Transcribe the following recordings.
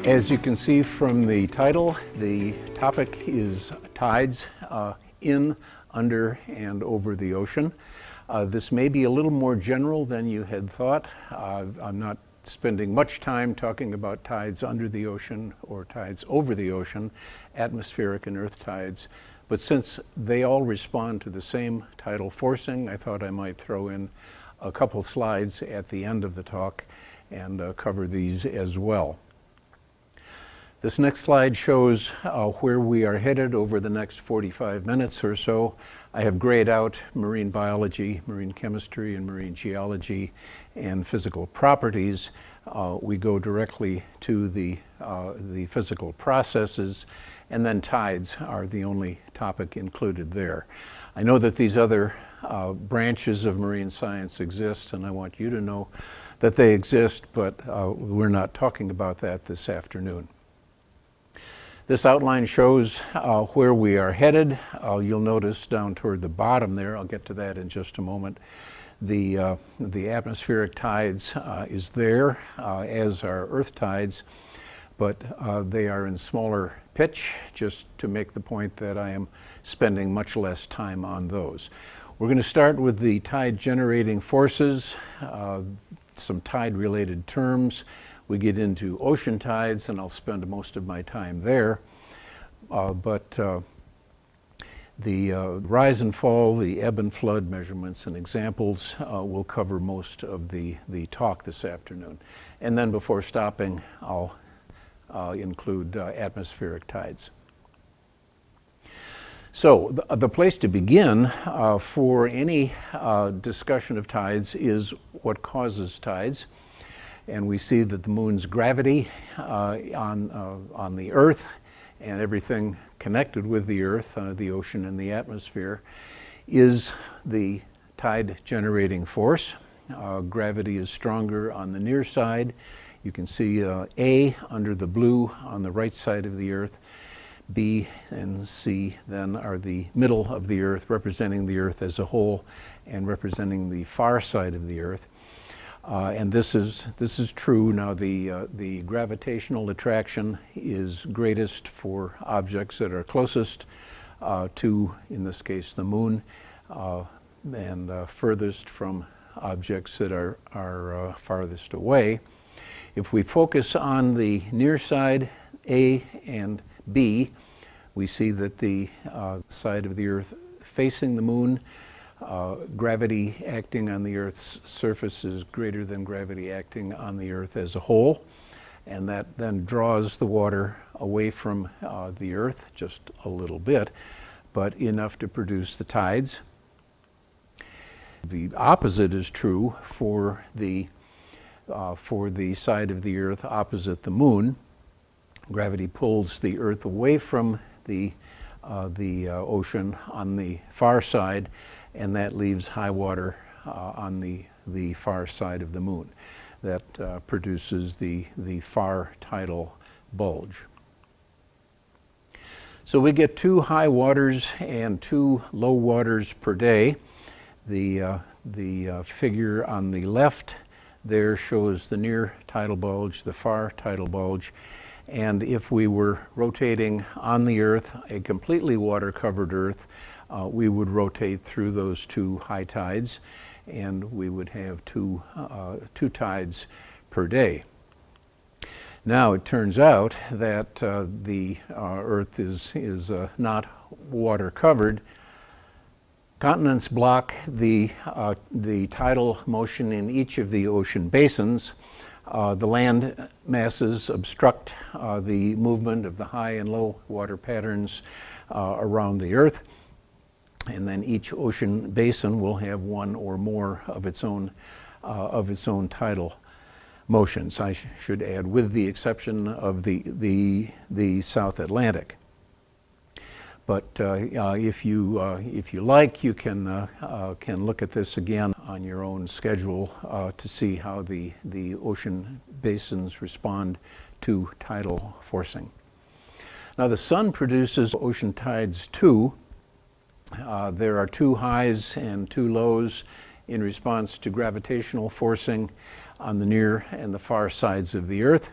As you can see from the title, the topic is tides in, under, and over the ocean. This may be a little more general than you had thought. I'm not spending much time talking about tides under the ocean or tides over the ocean, atmospheric and earth tides. But since they all respond to the same tidal forcing, I thought I might throw in a couple slides at the end of the talk and cover these as well. This next slide shows where we are headed over the next 45 minutes or so. I have grayed out marine biology, marine chemistry, and marine geology and physical properties. We go directly to the physical processes, and then tides are the only topic included there. I know that these other branches of marine science exist, and I want you to know that they exist, but we're not talking about that this afternoon. This outline shows where we are headed. You'll notice down toward the bottom there, I'll get to that in just a moment, the atmospheric tides is there, as are earth tides, but they are in smaller pitch, just to make the point that I am spending much less time on those. We're going to start with the tide generating forces, some tide related terms. We get into ocean tides, and I'll spend most of my time there. The rise and fall, the ebb and flood measurements and examples will cover most of the talk this afternoon. And then before stopping, I'll include atmospheric tides. So the place to begin for any discussion of tides is what causes tides. And we see that the moon's gravity on the Earth and everything connected with the Earth, the ocean and the atmosphere, is the tide generating force. Gravity is stronger on the near side. You can see A under the blue on the right side of the Earth. B and C then are the middle of the Earth, representing the Earth as a whole and representing the far side of the Earth. And this is true. Now the gravitational attraction is greatest for objects that are closest to, in this case, the moon, and furthest from objects that are farthest away. If we focus on the near side, A and B, we see that the side of the Earth facing the moon, gravity acting on the Earth's surface is greater than gravity acting on the Earth as a whole, and that then draws the water away from the Earth just a little bit, but enough to produce the tides. The opposite is true for the side of the Earth opposite the moon. Gravity pulls the Earth away from the ocean on the far side, and that leaves high water on the far side of the moon. That produces the far tidal bulge. So we get 2 high waters and 2 low waters per day. The figure on the left there shows the near tidal bulge, the far tidal bulge. And if we were rotating on the Earth, a completely water-covered Earth, we would rotate through those 2 high tides, and we would have two tides per day. Now it turns out that the Earth is not water-covered. Continents block the tidal motion in each of the ocean basins. The land masses obstruct the movement of the high and low water patterns around the Earth, and then each ocean basin will have one or more of its own tidal motions. I should add, with the exception of the South Atlantic. But if you like, you can look at this again on your own schedule to see how the ocean basins respond to tidal forcing. Now the sun produces ocean tides too. There are 2 highs and 2 lows in response to gravitational forcing on the near and the far sides of the Earth.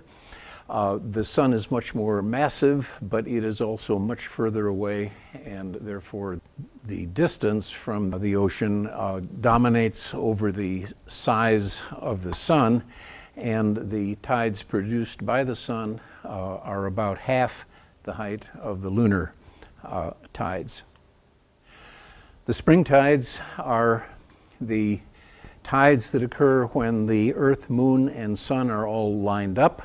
The sun is much more massive, but it is also much further away, and therefore the distance from the ocean dominates over the size of the sun, and the tides produced by the sun are about half the height of the lunar tides. The spring tides are the tides that occur when the Earth, Moon, and Sun are all lined up.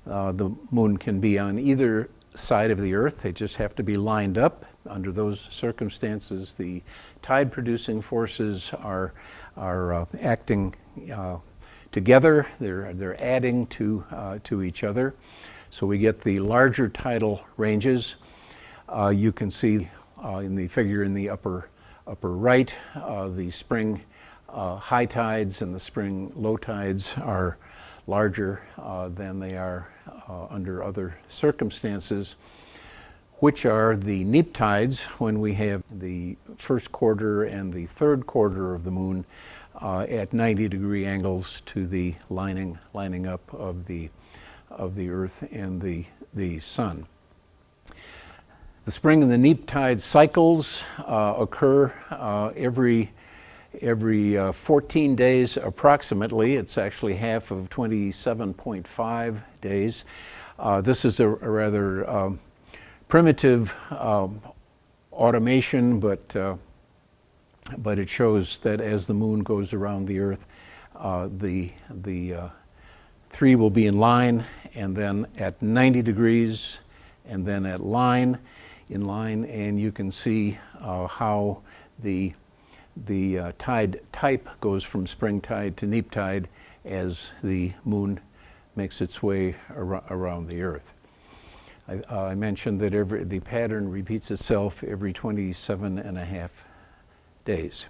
The moon can be on either side of the Earth. They just have to be lined up. Under those circumstances, the tide-producing forces are acting together. They're adding to each other. So we get the larger tidal ranges. You can see in the figure in the upper right, the spring high tides and the spring low tides are larger than they are under other circumstances, which are the neap tides when we have the first quarter and the third quarter of the moon at 90-degree angles to the lining up of the Earth and the sun. The spring and the neap tide cycles occur every 14 days approximately. It's actually half of 27.5 days. This is a rather primitive automation, but it shows that as the moon goes around the Earth, the three will be in line, and then at 90 degrees, and then at in line, and you can see how the tide type goes from spring tide to neap tide as the moon makes its way around the Earth. I mentioned that the pattern repeats itself every 27.5 days.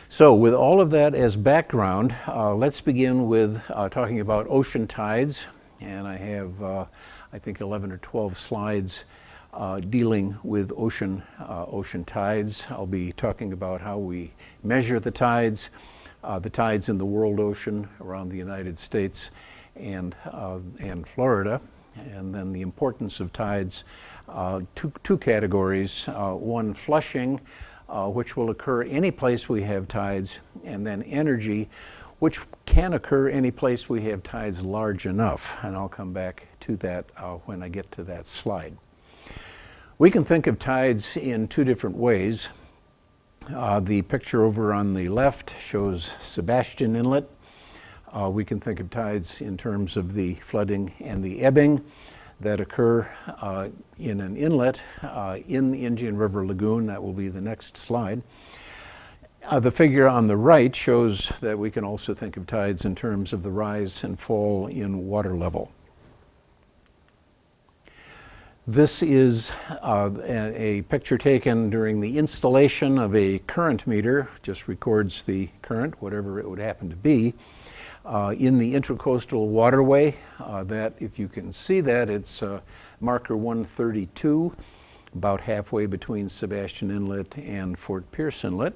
So with all of that as background, let's begin with talking about ocean tides. And I have, I think, 11 or 12 slides dealing with ocean tides. I'll be talking about how we measure the tides in the world ocean around the United States and Florida, and then the importance of tides. Two categories: one, flushing, which will occur any place we have tides, and then energy, which can occur any place we have tides large enough, and I'll come back to that when I get to that slide. We can think of tides in two different ways. The picture over on the left shows Sebastian Inlet. We can think of tides in terms of the flooding and the ebbing that occur in an inlet in the Indian River Lagoon. That will be the next slide. The figure on the right shows that we can also think of tides in terms of the rise and fall in water level. This is a picture taken during the installation of a current meter, just records the current, whatever it would happen to be, in the intracoastal waterway. That, if you can see that, it's marker 132, about halfway between Sebastian Inlet and Fort Pierce Inlet.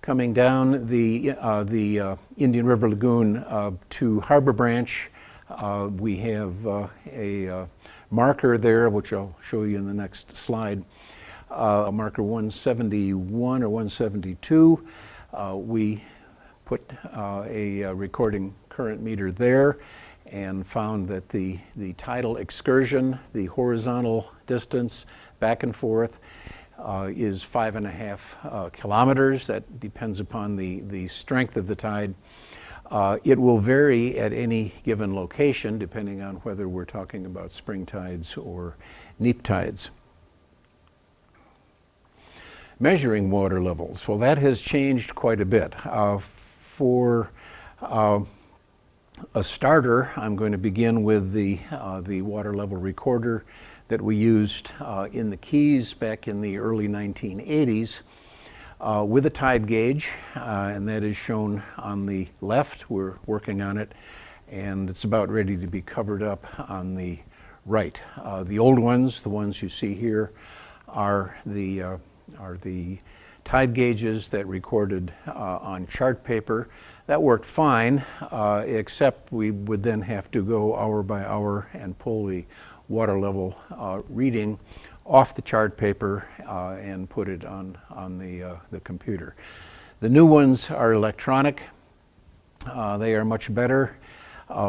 Coming down the Indian River Lagoon to Harbor Branch, we have a marker there, which I'll show you in the next slide, marker 171 or 172. We put a recording current meter there and found that the tidal excursion, the horizontal distance back and forth, is 5.5 kilometers. That depends upon the strength of the tide. It will vary at any given location depending on whether we're talking about spring tides or neap tides. Measuring water levels, well, that has changed quite a bit. For a starter, I'm going to begin with the water level recorder that we used in the Keys back in the early 1980s. With a tide gauge, and that is shown on the left. We're working on it, and it's about ready to be covered up on the right. The old ones, the ones you see here, are the tide gauges that recorded on chart paper. That worked fine, except we would then have to go hour by hour and pull the water level reading off the chart paper and put it on the computer. The new ones are electronic. They are much better.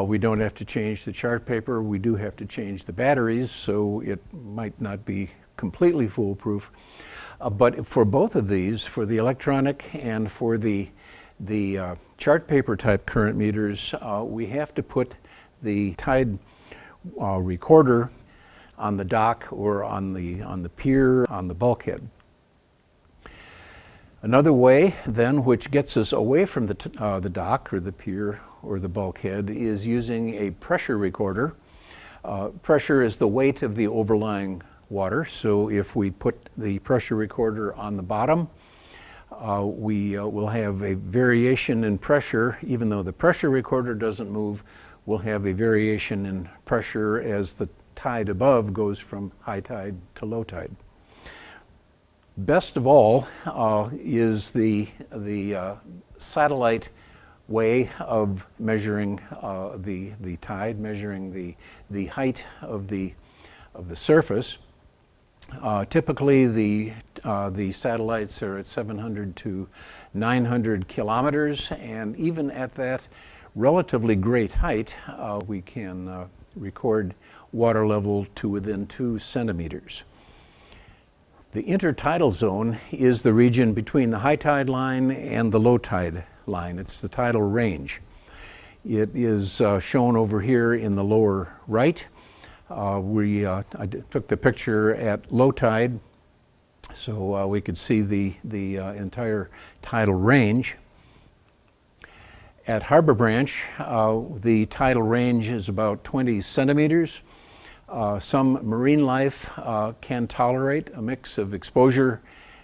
We don't have to change the chart paper. We do have to change the batteries, so it might not be completely foolproof. But for both of these, for the electronic and for the chart paper type current meters, we have to put the tide recorder on the dock or on the pier, on the bulkhead. Another way then, which gets us away from the dock or the pier or the bulkhead, is using a pressure recorder. Pressure is the weight of the overlying water, so if we put the pressure recorder on the bottom, we will have a variation in pressure. Even though the pressure recorder doesn't move, we'll have a variation in pressure as the tide above goes from high tide to low tide. Best of all is the satellite way of measuring the tide, measuring the height of the surface. Typically, the satellites are at 700 to 900 kilometers, and even at that relatively great height, we can record water level to within 2 centimeters. The intertidal zone is the region between the high tide line and the low tide line. It's the tidal range. It is shown over here in the lower right. I took the picture at low tide, so we could see the entire tidal range. At Harbor Branch, the tidal range is about 20 centimeters. Some marine life can tolerate a mix of exposure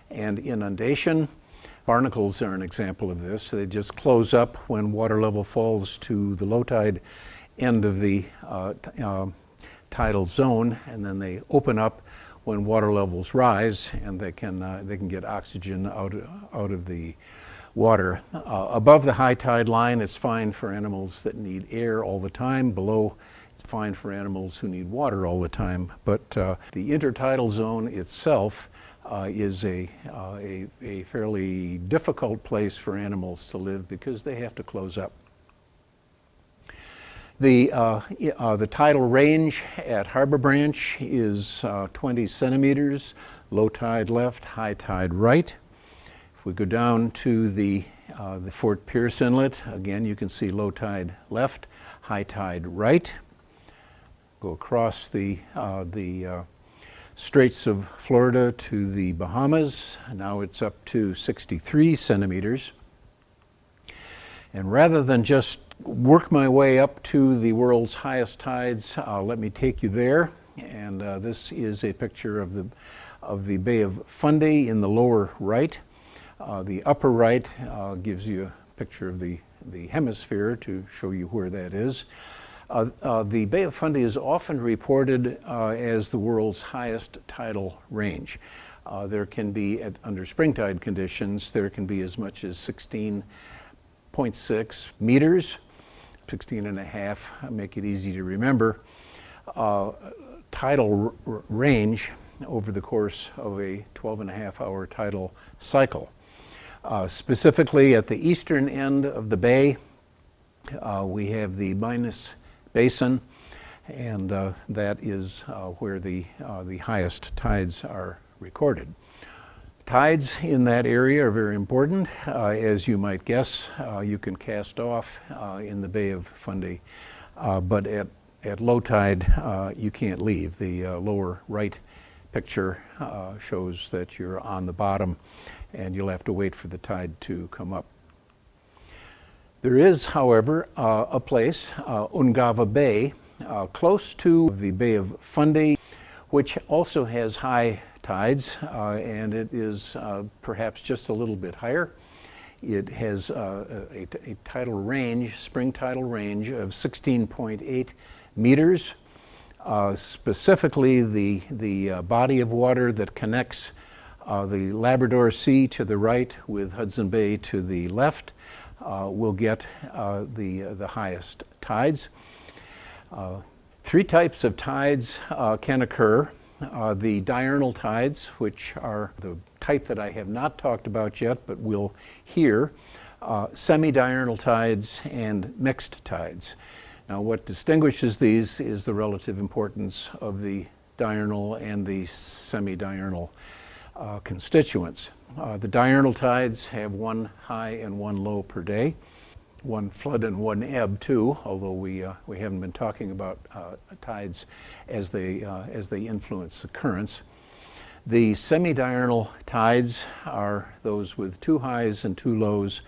and inundation. Barnacles are an example of this. They just close up when water level falls to the low tide end of the tidal zone, and then they open up when water levels rise, and they can get oxygen out of the water. Above the high tide line, it's fine for animals that need air all the time. Below, it's fine for animals who need water all the time. But the intertidal zone itself is a fairly difficult place for animals to live because they have to close up. The tidal range at Harbor Branch is 20 centimeters, low tide left, high tide right. If we go down to the Fort Pierce Inlet, again you can see low tide left, high tide right. Go across the Straits of Florida to the Bahamas. Now it's up to 63 centimeters. And rather than just work my way up to the world's highest tides, let me take you there. And this is a picture of the Bay of Fundy in the lower right. The upper right gives you a picture of the hemisphere to show you where that is. The Bay of Fundy is often reported as the world's highest tidal range. There can be, under spring tide conditions, there can be as much as 16.6 meters, 16 and a half, make it easy to remember, tidal range over the course of a 12-and-a-half-hour tidal cycle. Specifically at the eastern end of the bay, we have the Minas Basin, and that is where the highest tides are recorded. Tides in that area are very important. As you might guess, you can cast off in the Bay of Fundy, but at low tide you can't leave. The lower right picture shows that you're on the bottom and you'll have to wait for the tide to come up. There is, however, a place, Ungava Bay, close to the Bay of Fundy, which also has high tides, and it is perhaps just a little bit higher. It has a tidal range, spring tidal range of 16.8 meters. Specifically, the body of water that connects The Labrador Sea to the right with Hudson Bay to the left will get the highest tides. Three types of tides can occur. The diurnal tides, which are the type that I have not talked about yet, but will hear, semidiurnal tides and mixed tides. Now, what distinguishes these is the relative importance of the diurnal and the semidiurnal constituents. The diurnal tides have one high and one low per day, one flood and one ebb too, although we haven't been talking about tides as they influence the currents. The semidiurnal tides are those with two highs and two lows,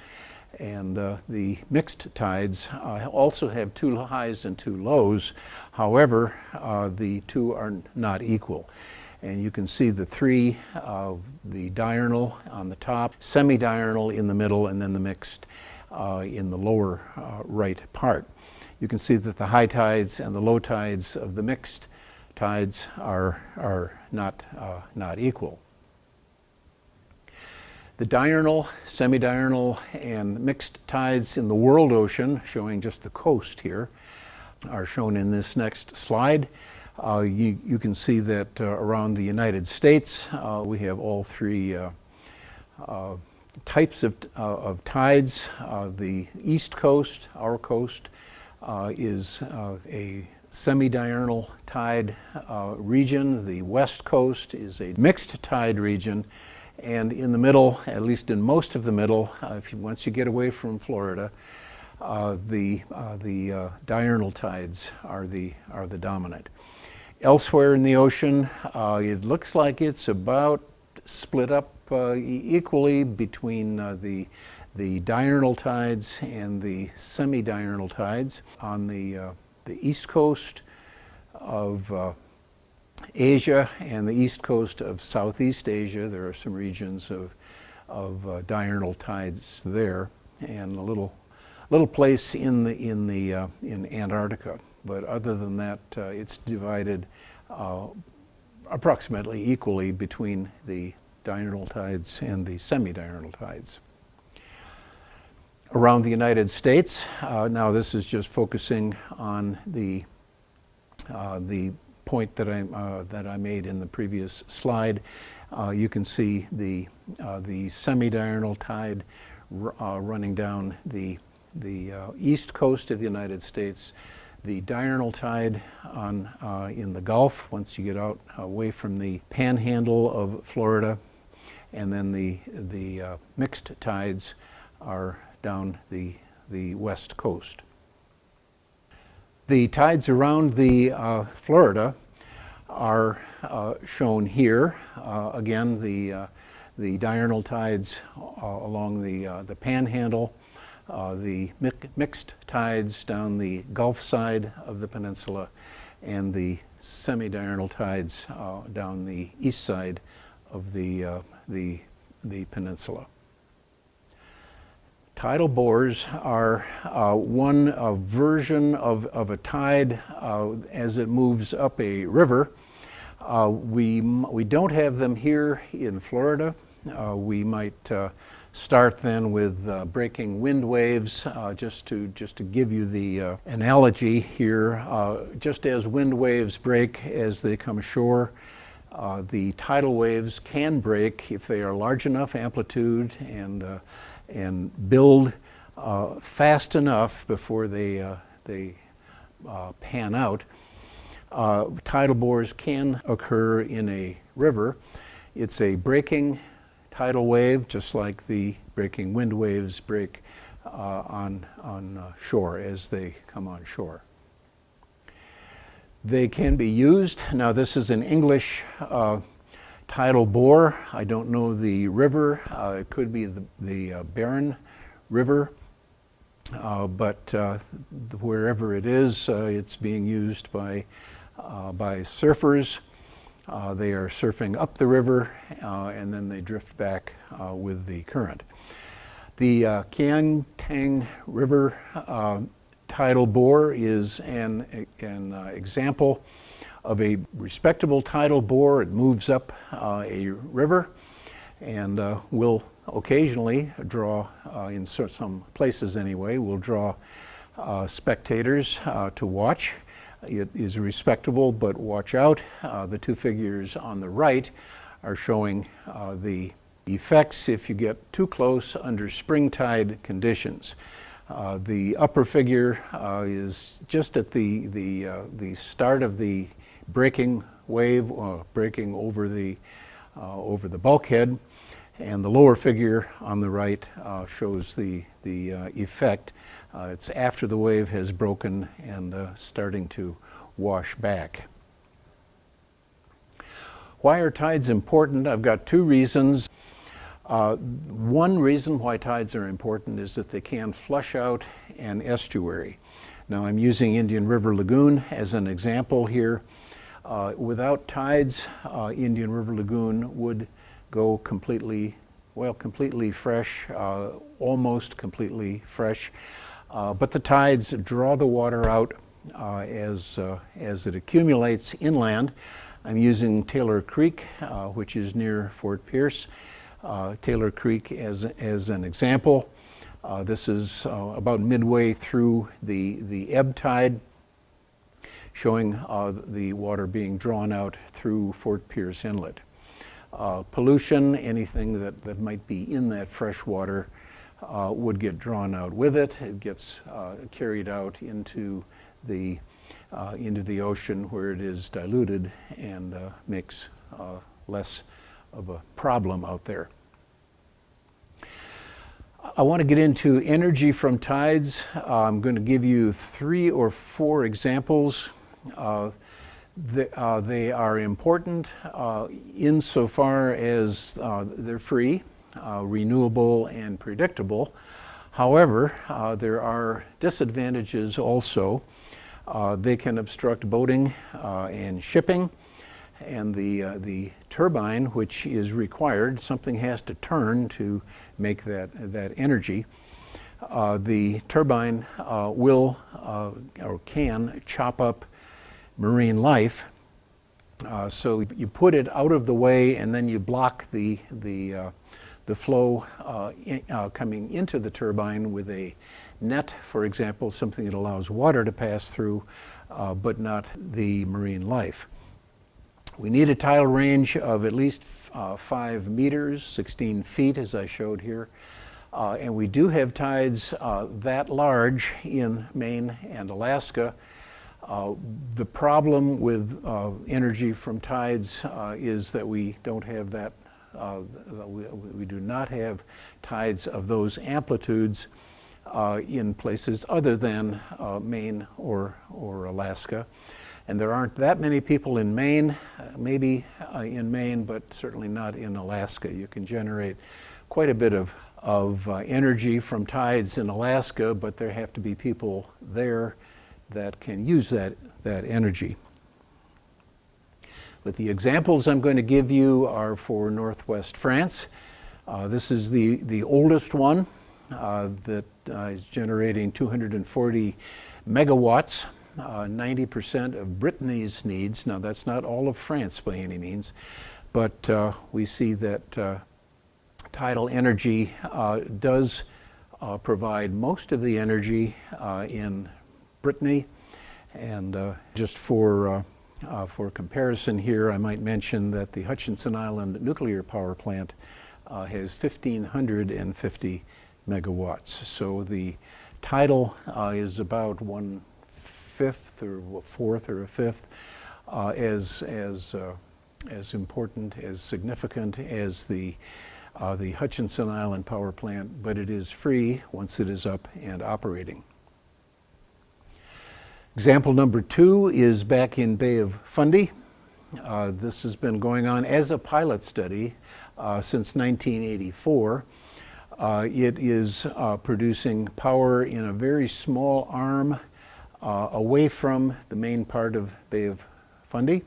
and the mixed tides also have two highs and two lows. However, the two are not equal. And you can see the three of the diurnal on the top, semidiurnal in the middle, and then the mixed in the lower right part. You can see that the high tides and the low tides of the mixed tides are not equal. The diurnal, semidiurnal, and mixed tides in the world ocean, showing just the coast here, are shown in this next slide. You can see that around the United States we have all three types of tides. The east coast, our coast, is a semidiurnal tide region. The west coast is a mixed tide region. And in the middle, at least in most of the middle, once you get away from Florida, the diurnal tides are the dominant. Elsewhere in the ocean, it looks like it's about split up equally between the diurnal tides and the semidiurnal tides. On the east coast of Asia and the east coast of Southeast Asia, there are some regions of diurnal tides there, and a little place in Antarctica. But other than that, it's divided approximately equally between the diurnal tides and the semidiurnal tides. Around the United States, now this is just focusing on the point that I made in the previous slide. You can see the semidiurnal tide running down the east coast of the United States, the diurnal tide in the Gulf once you get out away from the panhandle of Florida, and then the mixed tides are down the west coast. The tides around the Florida are shown here. Again, the diurnal tides along the panhandle, the mixed tides down the Gulf side of the peninsula, and the semidiurnal tides down the east side of the peninsula. Tidal bores are one version of a tide as it moves up a river. We don't have them here in Florida. We might start then with breaking wind waves, just to give you the analogy here. Just as wind waves break as they come ashore, the tidal waves can break if they are large enough amplitude and build fast enough before they pan out. Tidal bores can occur in a river. It's a breaking tidal wave, just like the breaking wind waves break on shore as they come on shore. They can be used. Now, this is an English tidal bore. I don't know the river. It could be the Barron River, but wherever it is, it's being used by surfers. They are surfing up the river, and then they drift back with the current. The Qiantang River tidal bore is an example of a respectable tidal bore. It moves up a river. And we'll occasionally draw, in some places anyway, we'll draw spectators to watch. It is respectable, but watch out. The two figures on the right are showing the effects if you get too close under spring tide conditions. The upper figure is just at the start of the breaking wave, breaking over the bulkhead, and the lower figure on the right shows the effect. It's after the wave has broken and starting to wash back. Why are tides important? I've got two reasons. One reason why tides are important is that they can flush out an estuary. Now, I'm using Indian River Lagoon as an example here. Without tides, Indian River Lagoon would go completely fresh, almost completely fresh. But the tides draw the water out as it accumulates inland. I'm using Taylor Creek, which is near Fort Pierce. Taylor Creek as an example. This is about midway through the ebb tide, showing the water being drawn out through Fort Pierce Inlet. Pollution, anything that might be in that fresh water, would get drawn out with it. It gets carried out into the ocean where it is diluted and makes less of a problem out there. I want to get into energy from tides. I'm going to give you 3 or 4 examples. They are important insofar as they're free, renewable, and predictable. However, there are disadvantages also. They can obstruct boating and shipping, and the turbine, which is required, something has to turn to make that energy. The turbine will or can chop up marine life. So you put it out of the way, and then you block the flow coming into the turbine with a net, for example, something that allows water to pass through, but not the marine life. We need a tidal range of at least 5 meters, 16 feet, as I showed here. And we do have tides that large in Maine and Alaska. The problem with energy from tides is that we don't have that, we do not have tides of those amplitudes in places other than Maine or Alaska. And there aren't that many people in Maine, maybe in Maine, but certainly not in Alaska. You can generate quite a bit of energy from tides in Alaska, but there have to be people there that can use that energy. But the examples I'm going to give you are for Northwest France. This is the oldest one that is generating 240 megawatts, 90% of Brittany's needs. Now, that's not all of France by any means, but we see that tidal energy does provide most of the energy in Brittany. And just for comparison here, I might mention that the Hutchinson Island nuclear power plant has 1,550 megawatts. So the tidal is about 1/5 or 1/4 or 1/5 as important, as significant as the Hutchinson Island power plant, but it is free once it is up and operating. Example number 2 is back in Bay of Fundy. This has been going on as a pilot study since 1984. It is producing power in a very small arm away from the main part of Bay of Fundy.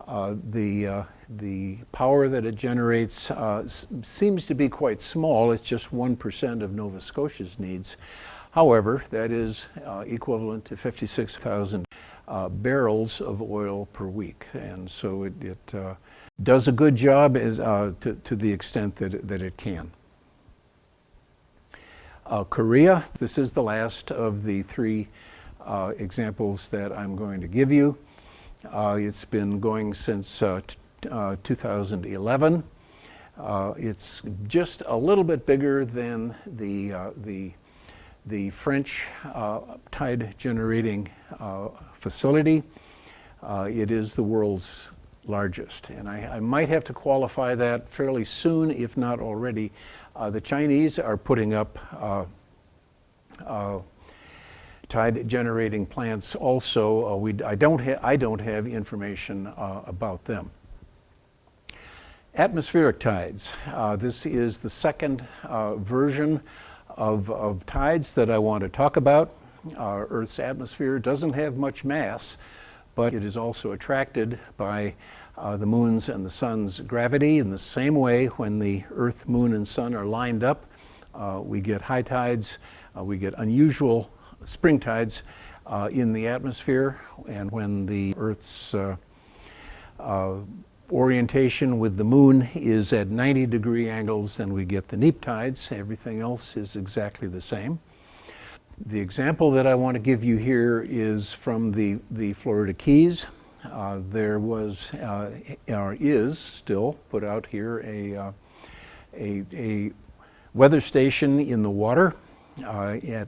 The power that it generates seems to be quite small. It's just 1% of Nova Scotia's needs. However, that is equivalent to 56,000 barrels of oil per week. And so it does a good job to the extent that it can. Korea, this is the last of the three examples that I'm going to give you. It's been going since 2011. It's just a little bit bigger than the French tide generating facility. It is the world's largest, and I might have to qualify that fairly soon, if not already. The Chinese are putting up tide generating plants also. I don't have information about them. Atmospheric tides. This is the second version of tides that I want to talk about. Earth's atmosphere doesn't have much mass, but it is also attracted by the moon's and the sun's gravity. In the same way, when the Earth, moon, and sun are lined up, we get high tides, we get unusual spring tides in the atmosphere, and when the Earth's orientation with the moon is at 90-degree angles, then we get the Neap tides. Everything else is exactly the same. The example that I want to give you here is from the Florida Keys. There was, or is still put out here, a weather station in the water at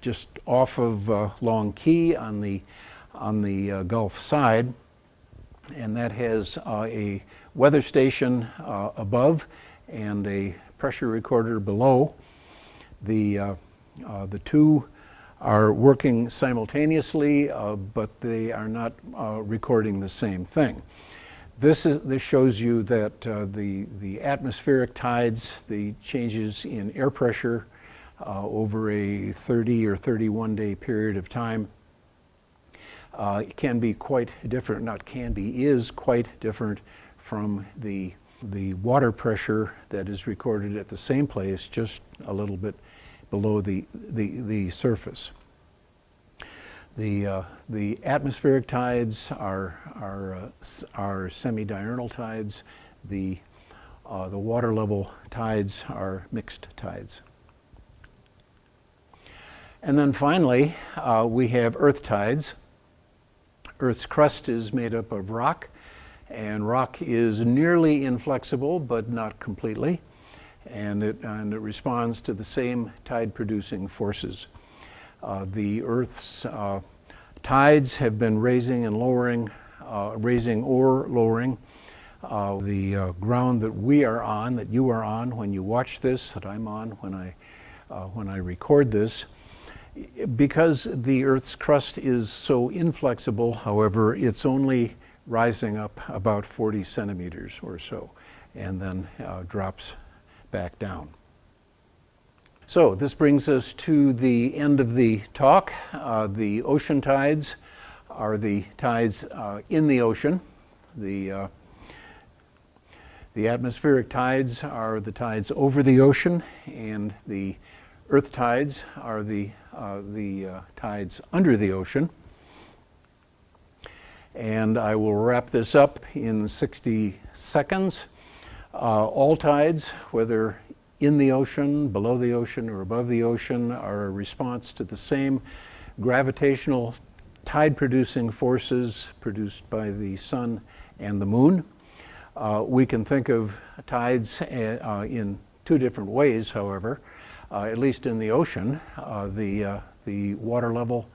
just off of Long Key on the Gulf side, and that has a weather station above and a pressure recorder below. The two are working simultaneously, but they are not recording the same thing. This shows you that the atmospheric tides, the changes in air pressure over a 30 or 31 day period of time, can be quite different. Not can be, is quite different from the water pressure that is recorded at the same place, just a little bit below the surface. The atmospheric tides are semidiurnal tides. The water level tides are mixed tides. And then finally, we have earth tides. Earth's crust is made up of rock, and rock is nearly inflexible, but not completely. And it responds to the same tide-producing forces. The Earth's tides have been raising and lowering, raising or lowering. The ground that we are on, that you are on when you watch this, that I'm on when I record this. Because the Earth's crust is so inflexible, however, it's only rising up about 40 centimeters or so, and then drops back down. So this brings us to the end of the talk. The ocean tides are the tides in the ocean. The atmospheric tides are the tides over the ocean, and the earth tides are the tides under the ocean. And I will wrap this up in 60 seconds. All tides, whether in the ocean, below the ocean, or above the ocean, are a response to the same gravitational tide-producing forces produced by the sun and the moon. We can think of tides in two different ways, however. At least in the ocean, the water level,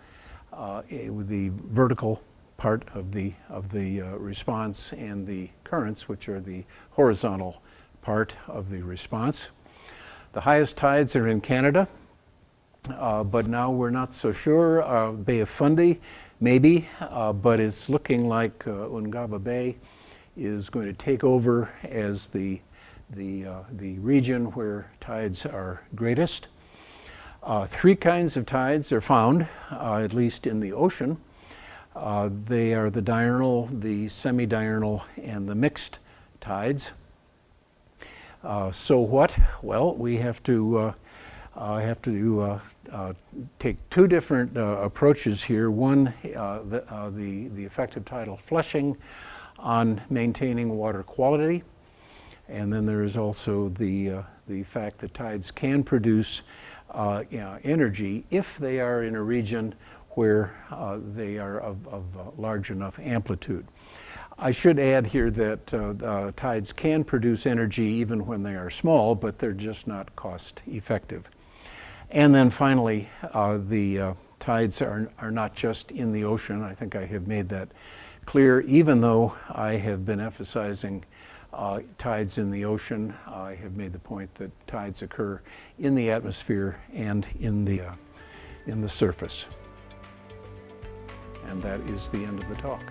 the vertical part of the response, and the currents, which are the horizontal part of the response. The highest tides are in Canada, but now we're not so sure. Bay of Fundy, maybe, but it's looking like Ungava Bay is going to take over as the region where tides are greatest. Three kinds of tides are found, at least in the ocean. They are the diurnal, the semidiurnal, and the mixed tides. So what? Well, we have to take two different approaches here. One, the effect of tidal flushing on maintaining water quality. And then there is also the fact that tides can produce energy if they are in a region where they are of large enough amplitude. I should add here that tides can produce energy even when they are small, but they're just not cost effective. And then finally, the tides are not just in the ocean. I think I have made that clear. Even though I have been emphasizing tides in the ocean, I have made the point that tides occur in the atmosphere and in the surface. And that is the end of the talk.